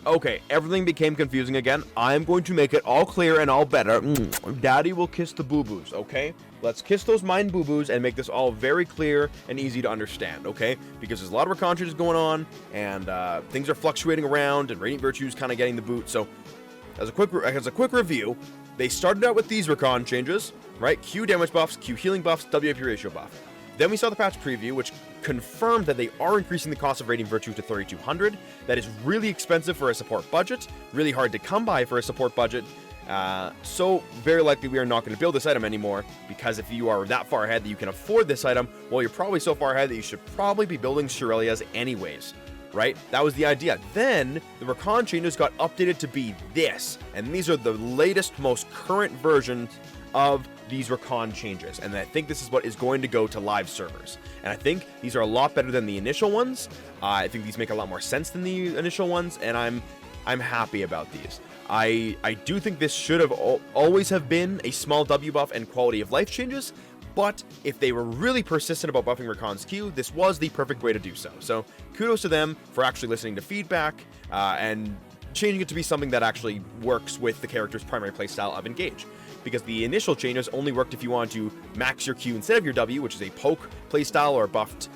Okay, everything became confusing again. I'm going to make it all clear and all better. Daddy will kiss the boo-boos, okay? Let's kiss those mind boo-boos and make this all very clear and easy to understand, okay? Because there's a lot of Rakan changes going on, and things are fluctuating around, and Radiant Virtue is kind of getting the boot. So, as a quick review, they started out with these Rakan changes, right? Q damage buffs, Q healing buffs, WAP ratio buff. Then we saw the patch preview, which confirmed that they are increasing the cost of Radiant Virtue to 3,200. That is really expensive for a support budget, really hard to come by for a support budget. So very likely we are not going to build this item anymore, because if you are that far ahead that you can afford this item, well, you're probably so far ahead that you should probably be building Shurelyas anyways, right? That was the idea. Then the Rakan changes got updated to be this, and these are the latest, most current versions of these Rakan changes, and I think this is what is going to go to live servers, and I think these are a lot better than the initial ones. I think these make a lot more sense than the initial ones, and I'm happy about these. I do think this should have always have been a small W buff and quality of life changes, but if they were really persistent about buffing Rakan's Q, this was the perfect way to do so. So kudos to them for actually listening to feedback and changing it to be something that actually works with the character's primary playstyle of Engage. Because the initial changes only worked if you wanted to max your Q instead of your W, which is a poke playstyle or buffed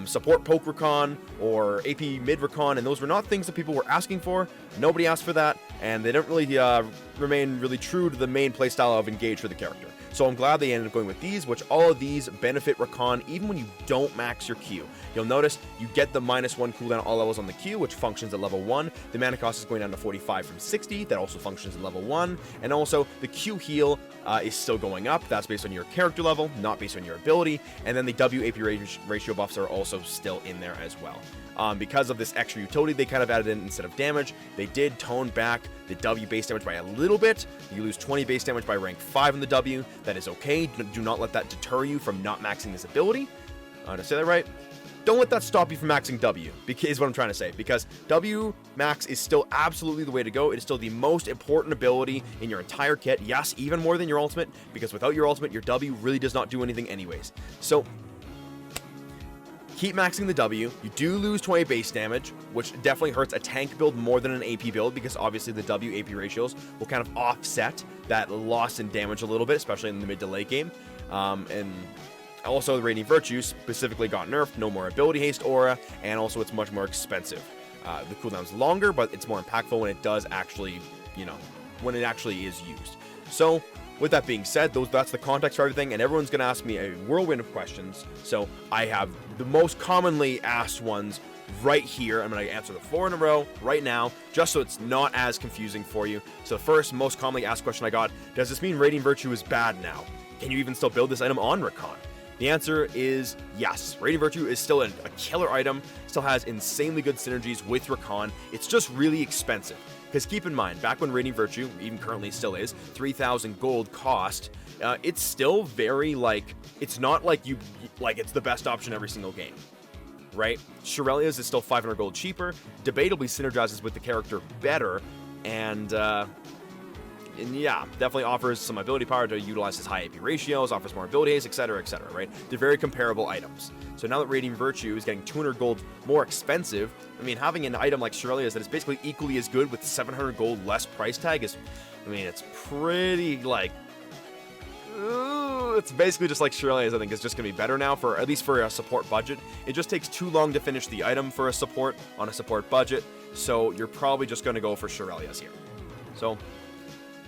support poke Rakan or AP mid Rakan, and those were not things that people were asking for. Nobody asked for that, and they don't really remain really true to the main playstyle of Engage for the character. So I'm glad they ended up going with these, which all of these benefit Rakan even when you don't max your Q. You'll notice you get the -1 cooldown all levels on the Q, which functions at level 1. The mana cost is going down to 45 from 60. That also functions at level 1. And also the Q heal is still going up. That's based on your character level, not based on your ability. And then the WAP ratio buffs are also still in there as well. Because of this extra utility they kind of added in instead of damage, they did tone back the W base damage by a little bit. You lose 20 base damage by rank 5 in the W. That is okay. Do not let that deter you from not maxing this ability. Did I say that right? Don't let that stop you from maxing W, is what I'm trying to say, because W max is still absolutely the way to go. It is still the most important ability in your entire kit. Yes, even more than your ultimate, because without your ultimate, your W really does not do anything anyways. So keep maxing the W. You do lose 20 base damage, which definitely hurts a tank build more than an AP build, because obviously the W AP ratios will kind of offset that loss in damage a little bit, especially in the mid to late game. And also the Radiant Virtue specifically got nerfed, no more ability haste aura, and also it's much more expensive. The cooldown's longer, but it's more impactful when it does actually, when it actually is used. So with that being said, that's the context for everything, and everyone's going to ask me a whirlwind of questions. So I have the most commonly asked ones right here. I'm going to answer the 4 in a row right now, just so it's not as confusing for you. So the first most commonly asked question I got, does this mean Radiant Virtue is bad now? Can you even still build this item on Rakan? The answer is yes. Radiant Virtue is still a killer item, still has insanely good synergies with Rakan. It's just really expensive. Because keep in mind, back when Radiant Virtue, even currently still is, 3,000 gold cost, it's still very, it's not like it's the best option every single game, right? Shurelya's is still 500 gold cheaper, debatably synergizes with the character better, and yeah, definitely offers some ability power to utilize his high AP ratios, offers more ability haste, etc., right? They're very comparable items. So now that Radiant Virtue is getting 200 gold more expensive, I mean, having an item like Shurelya's that is basically equally as good with 700 gold less price tag is, I mean, it's pretty, it's basically just like Shurelya's, I think, is just going to be better now, at least for a support budget. It just takes too long to finish the item for a support on a support budget, so you're probably just going to go for Shurelya's here. So,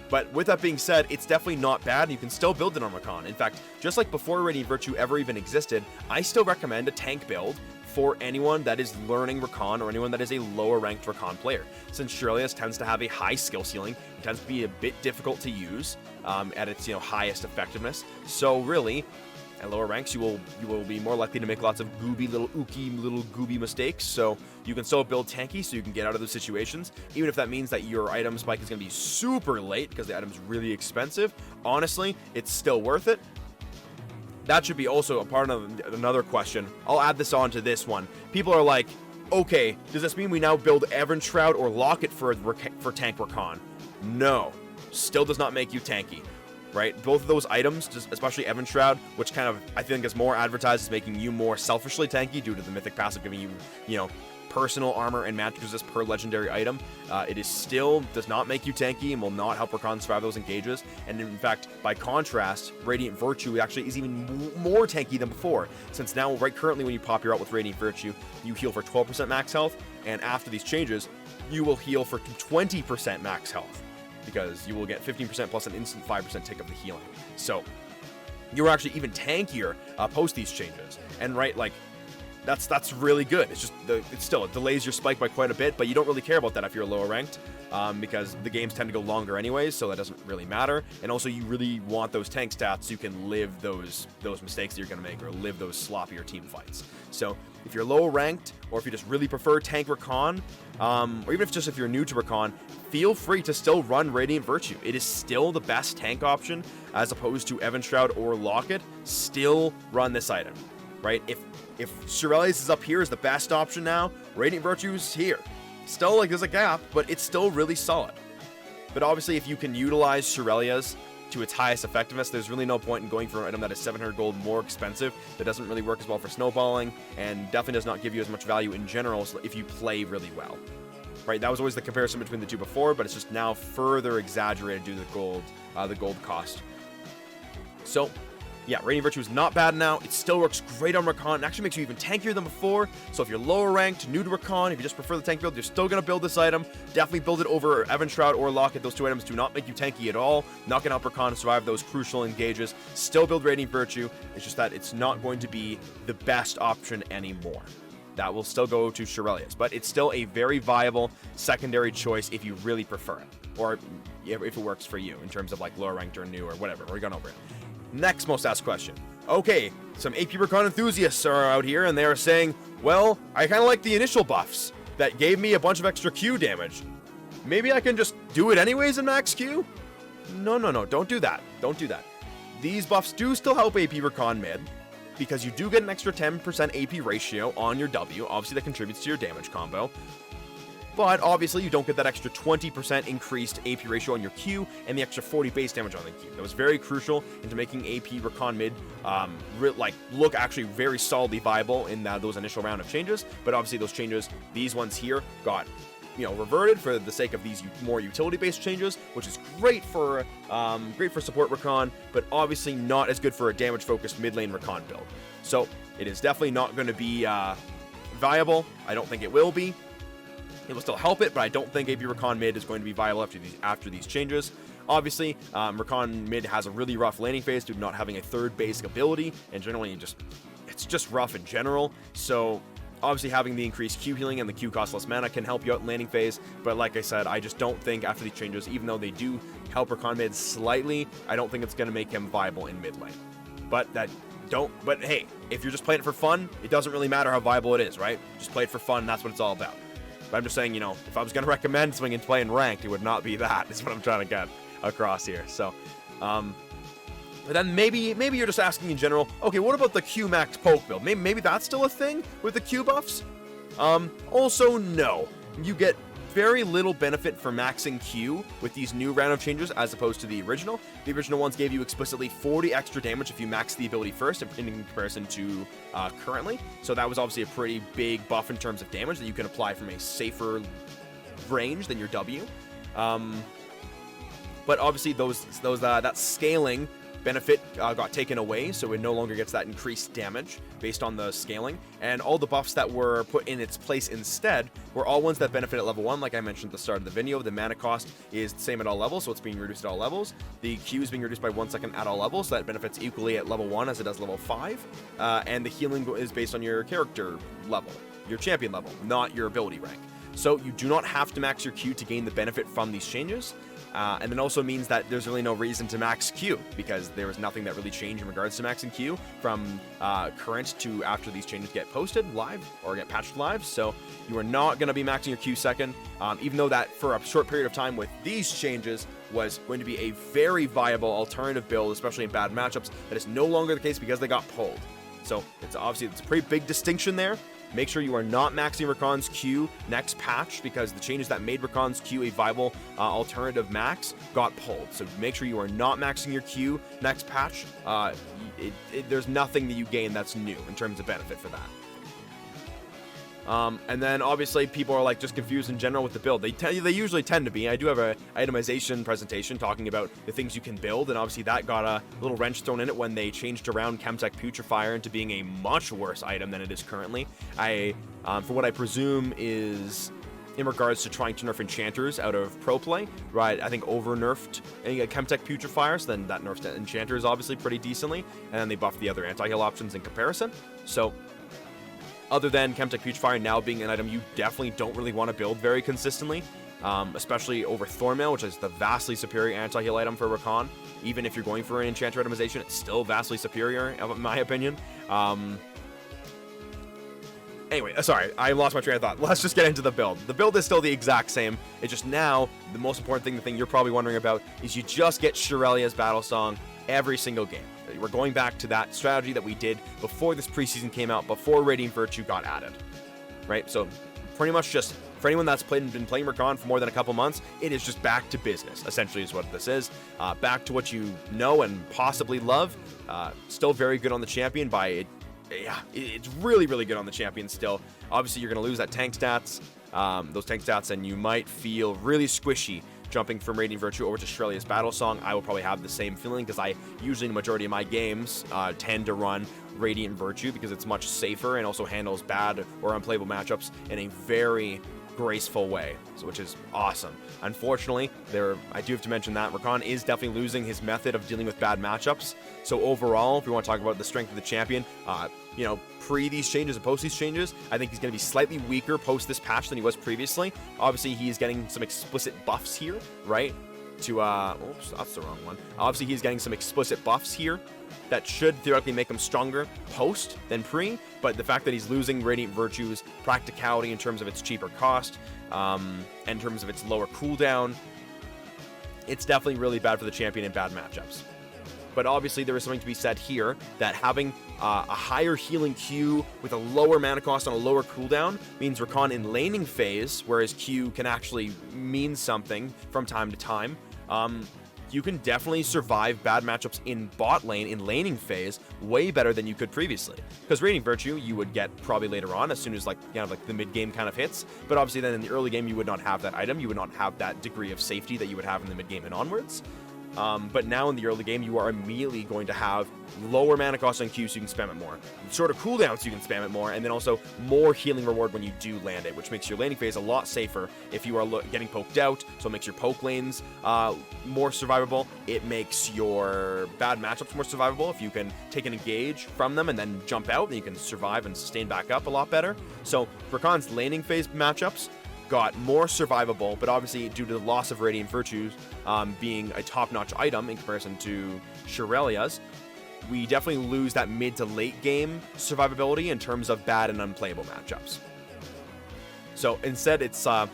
but with that being said, it's definitely not bad. You can still build it on Rakan. In fact, just like before Radiant Virtue ever even existed, I still recommend a tank build for anyone that is learning Rakan or anyone that is a lower ranked Rakan player. Since Shurelya's tends to have a high skill ceiling, it tends to be a bit difficult to use at its highest effectiveness. So really, at lower ranks, you will be more likely to make lots of little gooby mistakes. So you can still build tanky so you can get out of those situations, even if that means that your item spike is going to be super late because the item's really expensive. Honestly, it's still worth it. That should be also a part of another question. I'll add this on to this one. People are like, okay, does this mean we now build Evern Shroud or Locket for tank Rakan? No, still does not make you tanky. Right? Both of those items, especially Evern Shroud, which kind of, I think, is more advertised as making you more selfishly tanky due to the mythic passive giving you, personal armor and magic resist per legendary item. It is still does not make you tanky and will not help Rakan survive those engages. And in fact, by contrast, Radiant Virtue actually is even more tanky than before, since now, right currently, when you pop your ult with Radiant Virtue, you heal for 12% max health, and after these changes, you will heal for 20% max health, because you will get 15% plus an instant 5% tick of the healing. So you're actually even tankier post these changes, and right, like, that's really good. It's just it delays your spike by quite a bit, but you don't really care about that if you're lower ranked, because the games tend to go longer anyways, so that doesn't really matter. And also, you really want those tank stats so you can live those mistakes that you're going to make, or live those sloppier team fights. So if you're low ranked, or if you just really prefer tank Rakan, or even if you're new to Rakan, feel free to still run Radiant Virtue. It is still the best tank option as opposed to Evan Shroud or Locket. Still run this item, right? If Shurelya's is up here as the best option now, Radiant Virtue is here. Still, like, there's a gap, but it's still really solid. But obviously, if you can utilize Shurelya's to its highest effectiveness, there's really no point in going for an item that is 700 gold more expensive, that doesn't really work as well for snowballing, and definitely does not give you as much value in general if you play really well. Right, that was always the comparison between the two before, but it's just now further exaggerated due to the gold cost. So, yeah, Radiant Virtue is not bad now. It still works great on Rakan. It actually makes you even tankier than before. So if you're lower ranked, new to Rakan, if you just prefer the tank build, you're still going to build this item. Definitely build it over Evan Shroud or Locket. Those two items do not make you tanky at all. Not going to help Rakan survive those crucial engages. Still build Radiant Virtue. It's just that it's not going to be the best option anymore. That will still go to Shurelya's, but it's still a very viable secondary choice if you really prefer it, or if it works for you in terms of like lower ranked or new or whatever. We're going over it. Next most asked question. Okay, some AP Rakan enthusiasts are out here, and they are saying, well, I kind of like the initial buffs that gave me a bunch of extra Q damage. Maybe I can just do it anyways in max Q? No, don't do that. Don't do that. These buffs do still help AP Rakan mid, because you do get an extra 10% AP ratio on your W. Obviously, that contributes to your damage combo. But obviously, you don't get that extra 20% increased AP ratio on your Q and the extra 40 base damage on the Q. That was very crucial into making AP Rakan mid look actually very solidly viable in those initial round of changes. But obviously, those changes, these ones here, got reverted for the sake of these more utility-based changes, which is great for support Rakan, but obviously not as good for a damage-focused mid-lane Rakan build. So it is definitely not going to be viable. I don't think it will be. It will still help it, but I don't think AP Rakan mid is going to be viable after these changes. Obviously, Rakan mid has a really rough laning phase due to not having a third basic ability, and generally it's just rough in general. So obviously having the increased Q healing and the Q cost less mana can help you out in laning phase, but like I said, I just don't think after these changes, even though they do help Rakan mid slightly, I don't think it's going to make him viable in mid lane. But hey, if you're just playing it for fun, it doesn't really matter how viable it is, right? Just play it for fun, that's what it's all about. But I'm just saying, if I was going to recommend something in playing ranked, it would not be that, is what I'm trying to get across here. So, but then maybe you're just asking in general, okay, what about the Q max poke build? Maybe that's still a thing with the Q buffs? Also, no. You get very little benefit for maxing Q with these new round of changes as opposed to the original. The original ones gave you explicitly 40 extra damage if you max the ability first in comparison to currently. So that was obviously a pretty big buff in terms of damage that you can apply from a safer range than your W. But obviously that scaling benefit got taken away, so it no longer gets that increased damage based on the scaling, and all the buffs that were put in its place instead were all ones that benefit at level 1. Like I mentioned at the start of the video, the mana cost is the same at all levels, so it's being reduced at all levels. The Q is being reduced by 1 second at all levels, so that benefits equally at level 1 as it does level 5, and the healing is based on your character level, your champion level, not your ability rank. So you do not have to max your Q to gain the benefit from these changes. And it also means that there's really no reason to max Q, because there was nothing that really changed in regards to maxing Q from current to after these changes get posted live or get patched live. So you are not going to be maxing your Q second, even though that for a short period of time with these changes was going to be a very viable alternative build, especially in bad matchups. That is no longer the case because they got pulled. So it's a pretty big distinction there. Make sure you are not maxing Rakan's Q next patch, because the changes that made Rakan's Q a viable alternative max got pulled. So make sure you are not maxing your Q next patch. There's nothing that you gain that's new in terms of benefit for that. And then obviously people are like just confused in general with the build. They usually tend to be. I do have a itemization presentation talking about the things you can build, and obviously that got a little wrench thrown in it when they changed around Chemtech Putrefier into being a much worse item than it is currently. For what I presume is in regards to trying to nerf enchanters out of pro play, right? I think over nerfed Chemtech Putrefier, so then that nerfs enchanters obviously pretty decently, and then they buffed the other anti-heal options in comparison. So other than Chemtech Putrefier now being an item you definitely don't really want to build very consistently, especially over Thornmail, which is the vastly superior anti-heal item for Rakan. Even if you're going for an enchanter itemization, it's still vastly superior, in my opinion. Anyway, sorry, I lost my train of thought. Let's just get into the build. The build is still the exact same. It's just now, the most important thing, the thing you're probably wondering about, is you just get Shurelya's Battlesong every single game. We're going back to that strategy that we did before this preseason came out, before Radiant Virtue got added, right? So pretty much just, for anyone that's been playing Rakan for more than a couple months, it is just back to business, essentially is what this is. Back to what you know and possibly love. Still very good on the champion by it. Yeah, it's really, really good on the champion still. Obviously, you're going to lose that tank stats, those tank stats, and you might feel really squishy jumping from Radiant Virtue over to Shurelya's Battlesong. I will probably have the same feeling because I usually, in the majority of my games, tend to run Radiant Virtue because it's much safer and also handles bad or unplayable matchups in a very graceful way, which is awesome. Unfortunately, I do have to mention that Rakan is definitely losing his method of dealing with bad matchups. So overall, if we want to talk about the strength of the champion, pre these changes and post these changes, I think he's going to be slightly weaker post this patch than he was previously. Obviously, he's getting some explicit buffs here, right? Oops, that's the wrong one. Obviously, he's getting some explicit buffs here that should theoretically make him stronger post than pre, but the fact that he's losing Radiant Virtue's practicality in terms of its cheaper cost, in terms of its lower cooldown, it's definitely really bad for the champion in bad matchups. But obviously there is something to be said here that having a higher healing Q with a lower mana cost on a lower cooldown means Rakan in laning phase, whereas Q can actually mean something from time to time, you can definitely survive bad matchups in bot lane, in laning phase, way better than you could previously. Because Radiant Virtue, you would get probably later on, as soon as the mid-game kind of hits. But obviously then in the early game, you would not have that item. You would not have that degree of safety that you would have in the mid-game and onwards. But now in the early game, you are immediately going to have lower mana cost on Q so you can spam it more. Shorter cooldowns so you can spam it more, and then also more healing reward when you do land it, which makes your laning phase a lot safer if you are getting poked out, so it makes your poke lanes more survivable. It makes your bad matchups more survivable. If you can take an engage from them and then jump out, then you can survive and sustain back up a lot better. So Rakan's laning phase matchups got more survivable, but obviously due to the loss of Radiant Virtues being a top-notch item in comparison to Shurelya's, we definitely lose that mid to late game survivability in terms of bad and unplayable matchups. So instead, it's kind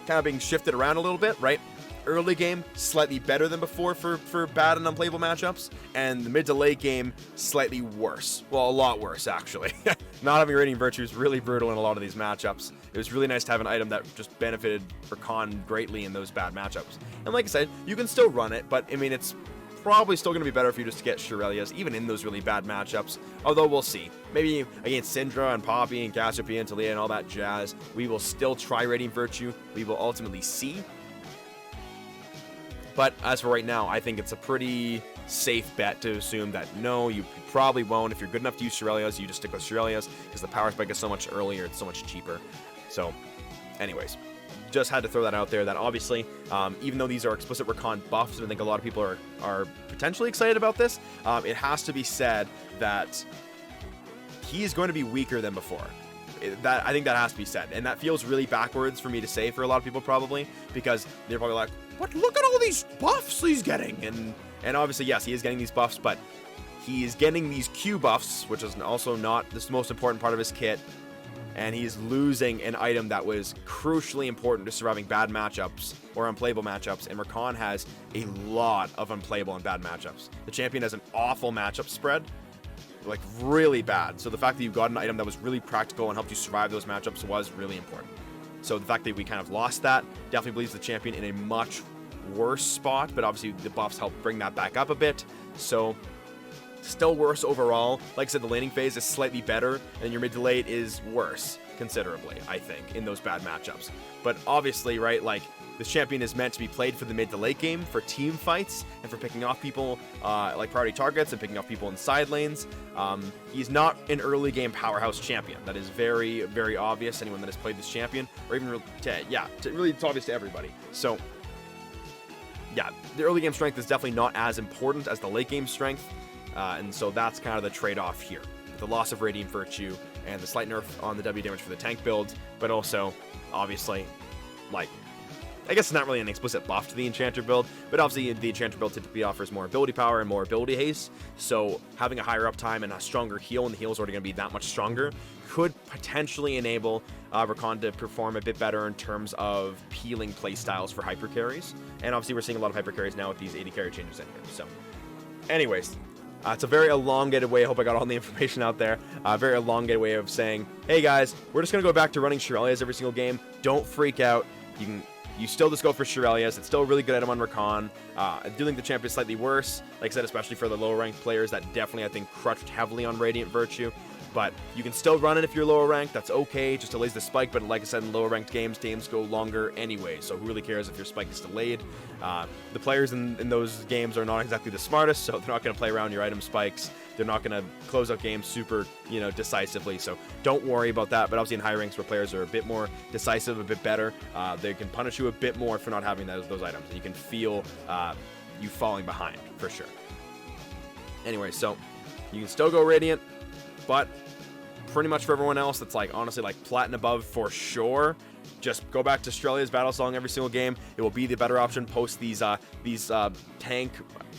of being shifted around a little bit, right? Early game, slightly better than before for bad and unplayable matchups, and the mid to late game, slightly worse. Well, a lot worse, actually. Not having Radiant Virtue is really brutal in a lot of these matchups. It was really nice to have an item that just benefited Rakan greatly in those bad matchups. And like I said, you can still run it, but I mean, it's probably still going to be better for you just to get Shurelya's, even in those really bad matchups. Although we'll see. Maybe against Syndra and Poppy and Cassiopeia and Talia and all that jazz, we will still try Radiant Virtue. We will ultimately see. But as for right now, I think it's a pretty safe bet to assume that no, you probably won't. If you're good enough to use Shurelya's, you just stick with Shurelya's because the power spike is so much earlier, it's so much cheaper. So, anyways, just had to throw that out there that obviously, even though these are explicit Rakan buffs, and I think a lot of people are potentially excited about this, it has to be said that he is going to be weaker than before. I think that has to be said, and that feels really backwards for me to say for a lot of people probably, because they're probably like, "What? Look at all these buffs he's getting!" And obviously, yes, he is getting these buffs, but he is getting these Q buffs, which is also not the most important part of his kit, and he's losing an item that was crucially important to surviving bad matchups or unplayable matchups, and Rakan has a lot of unplayable and bad matchups. The champion has an awful matchup spread, like really bad. So the fact that you got an item that was really practical and helped you survive those matchups was really important. So the fact that we kind of lost that definitely leaves the champion in a much worse spot, but obviously the buffs help bring that back up a bit. So still worse overall. Like I said, the laning phase is slightly better, and your mid to late is worse. considerably, I think, in those bad matchups. But obviously, right, like, this champion is meant to be played for the mid to late game, for team fights, and for picking off people like priority targets and picking off people in side lanes. He's not an early game powerhouse champion. That is very, very obvious. Anyone that has played this champion, or even, really, it's obvious to everybody. So, yeah, the early game strength is definitely not as important as the late game strength, and so that's kind of the trade-off here. The loss of Radiant Virtue and the slight nerf on the W damage for the tank build, but also, obviously, like, I guess it's not really an explicit buff to the enchanter build, but obviously the enchanter build typically offers more ability power and more ability haste, so having a higher uptime and a stronger heal, and the heal is already going to be that much stronger, could potentially enable Rakan to perform a bit better in terms of peeling playstyles for hyper carries. And obviously we're seeing a lot of hyper carries now with these 80 carry changes in here. So anyways, it's a very elongated way. I hope I got all the information out there. A very elongated way of saying, hey guys, we're just going to go back to running Shurelya's every single game. Don't freak out. You still just go for Shurelya's. It's still a really good item on Rakan. I do think the champ is slightly worse, like I said, especially for the lower ranked players that definitely, I think, crutched heavily on Radiant Virtue. But you can still run it if you're lower ranked. That's okay. Just delays the spike. But like I said, in lower ranked games go longer anyway. So who really cares if your spike is delayed? The players in those games are not exactly the smartest, so they're not going to play around your item spikes. They're not going to close out games super, decisively. So don't worry about that. But obviously in high ranks where players are a bit more decisive, a bit better, they can punish you a bit more for not having those items. And you can feel you falling behind for sure. Anyway, so you can still go Radiant, but pretty much for everyone else that's like honestly like plat and above for sure, just go back to Shurelya's Battlesong every single game. It will be the better option post these tank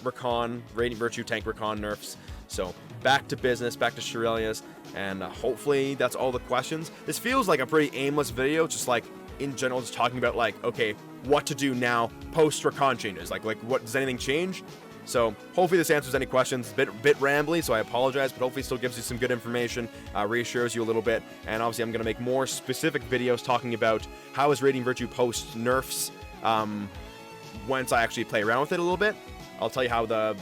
Rakan, Radiant Virtue Tank Rakan nerfs. So back to business, back to Shurelya's, and hopefully that's all the questions. This feels like a pretty aimless video, just like in general, just talking about like, okay, what to do now post Rakan changes. Like what does anything change? So hopefully this answers any questions. Bit rambly, so I apologize, but hopefully still gives you some good information, reassures you a little bit. And obviously I'm going to make more specific videos talking about how is Radiant Virtue post nerfs once I actually play around with it a little bit. I'll tell you how the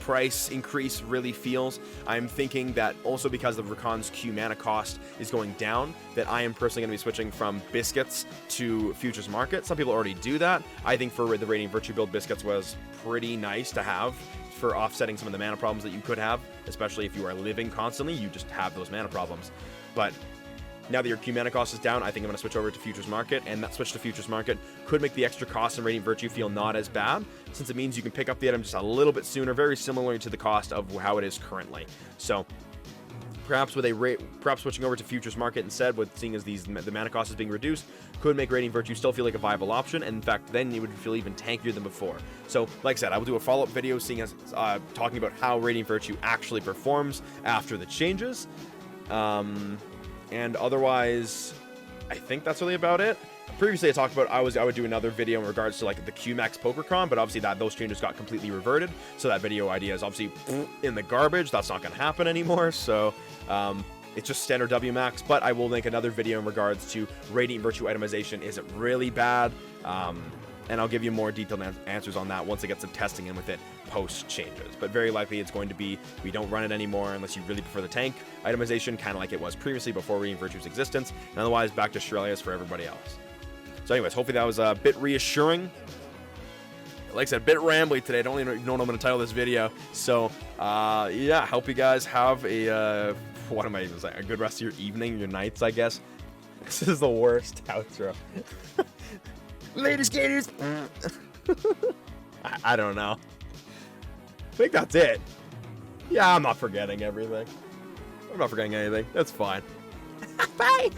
price increase really feels. I'm thinking that also because of Rakan's Q mana cost is going down, that I am personally going to be switching from Biscuits to Futures Market. Some people already do that. I think for the Radiant Virtue build, Biscuits was pretty nice to have for offsetting some of the mana problems that you could have, especially if you are living constantly, you just have those mana problems. But now that your Q mana cost is down, I think I'm going to switch over to Futures Market, and that switch to Futures Market could make the extra cost in Radiant Virtue feel not as bad, since it means you can pick up the item just a little bit sooner, very similar to the cost of how it is currently. So perhaps switching over to Futures Market instead, with seeing as the mana cost is being reduced, could make Radiant Virtue still feel like a viable option, and in fact then it would feel even tankier than before. So like I said, I will do a follow-up video seeing as talking about how Radiant Virtue actually performs after the changes. And otherwise, I think that's really about it. Previously, I talked about I would do another video in regards to like the QMax PokerCon, but obviously those changes got completely reverted. So that video idea is obviously in the garbage. That's not going to happen anymore. So it's just standard WMax. But I will make another video in regards to Radiant Virtue itemization. Is it really bad? And I'll give you more detailed answers on that once I get some testing in with it post changes. But very likely it's going to be we don't run it anymore unless you really prefer the tank itemization, kind of like it was previously before Radiant Virtue's existence. And otherwise, back to Shurelya's for everybody else. So anyways, hopefully that was a bit reassuring. Like I said, a bit rambly today. I don't even know what I'm going to title this video. So, yeah, hope you guys have a, what am I even saying? A good rest of your evening, your nights, I guess. This is the worst outro. Later, skaters! I don't know. I think that's it. Yeah, I'm not forgetting everything. I'm not forgetting anything. That's fine. Bye!